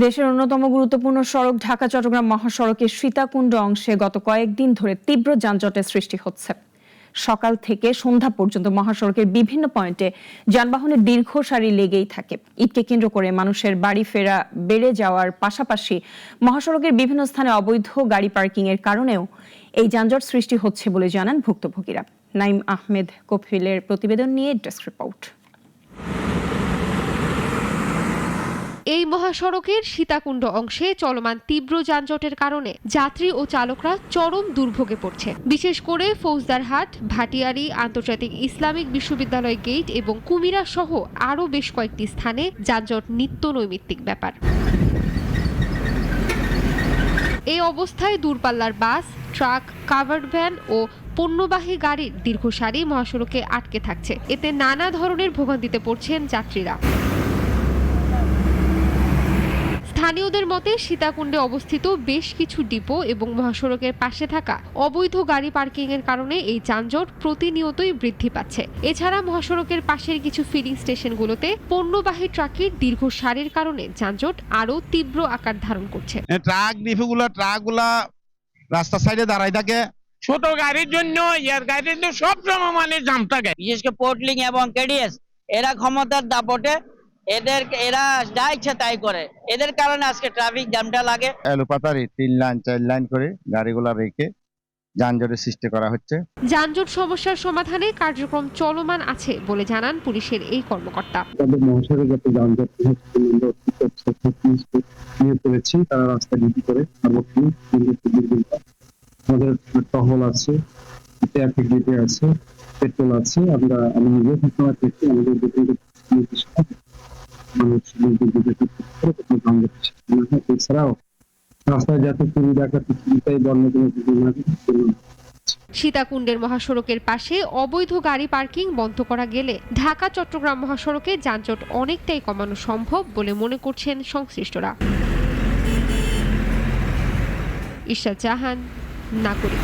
দেশের অন্যতম গুরুত্বপূর্ণ সড়ক ঢাকা-চট্টগ্রাম মহাসড়কের সীতাকুণ্ড অংশে গত কয়েকদিন ধরে তীব্র যানজটের সৃষ্টি হচ্ছে। সকাল থেকে সন্ধ্যা পর্যন্ত মহাসড়কের বিভিন্ন পয়েন্টে যানবাহনের দীর্ঘ সারি লেগেই থাকে। ঈদকে কেন্দ্র করে মানুষের বাড়ি ফেরা বেড়ে যাওয়ার পাশাপাশি মহাসড়কের বিভিন্ন স্থানে অবৈধ গাড়ি পার্কিং এর কারণেও এই যানজট সৃষ্টি হচ্ছে বলে জানান ভুক্তভোগীরা। নাইম আহমেদ কফিলের প্রতিবেদন নিয়ে ডেস্ক রিপোর্ট। এই মহাসড়কের সীতাকুণ্ড অংশে চলমান তীব্র যানজটের কারণে যাত্রী ও চালকরা চরম দুর্ভোগে পড়ছে। বিশেষ করে ফৌজদারহাট, ভাটিয়ারী, আন্তর্জাতিক ইসলামিক বিশ্ববিদ্যালয় গেট এবং কুমিরা সহ আরও বেশ কয়েকটি স্থানে যানজট নিত্য নৈমিত্তিক ব্যাপার। এই অবস্থায় দূরপাল্লার বাস, ট্রাক, কাভার্ড ভ্যান ও পণ্যবাহী গাড়ির দীর্ঘ সারি মহাসড়কে আটকে থাকছে। এতে নানা ধরনের ভোগান্তিতে পড়ছেন যাত্রীরা। স্থানীয়দের মতে সীতাকুণ্ডে অবস্থিত বেশ কিছু ডিপো এবং মহাসড়কের পাশে থাকা অবৈধ গাড়ি পার্কিং এর কারণে এই যানজট প্রতিনিয়তই বৃদ্ধি পাচ্ছে। এছাড়া মহাসড়কের পাশের কিছু ফিলিং স্টেশনগুলোতে পণ্যবাহী ট্রাকের দীর্ঘ সারির কারণে যানজট আরও তীব্র আকার ধারণ করছে। ট্রাকগুলা রাস্তার সাইডে দাঁড়ায় থাকে। ছোট গাড়ির জন্য গাড়ির জন্য সব সময় মানে জাম থাকে। বিশেষ করে পোর্টলিং এবং কেডিএস এরা ক্ষমতার দাপটে এরা যা ইচ্ছা তাই করে। এদের কারণে আজকে ট্রাফিক জ্যামটা লাগে। এলোপাতারি 3 লাইন 4 লাইন করে গাড়িগুলা রেখে যানজটের সৃষ্টি করা হচ্ছে। যানজট সমস্যার সমাধানে কার্যক্রম চলমান আছে বলে জানান পুলিশের এই কর্মকর্তা। মহাসড়কে যানজট নিয়ে পড়েছি, তারা রাস্তা ডিউটি করে আমাদের টহল আছে, ট্রাফিক ডিউটি আছে, পেট্রোল আছে। আমি নিজে ঘটনা দেখছি আমাদের এছাড়াও রাস্তায় যাতে চুরি ডাকাতি বন্য সীতাকুণ্ডের মহাসড়কের পাশে অবৈধ গাড়ি পার্কিং বন্ধ করা গেলে ঢাকা-চট্টগ্রাম মহাসড়কে যানজট অনেকটাই কমানো সম্ভব বলে মনে করছেন সংশ্লিষ্টরা। ইরশাদ জাহান, নাগরিক।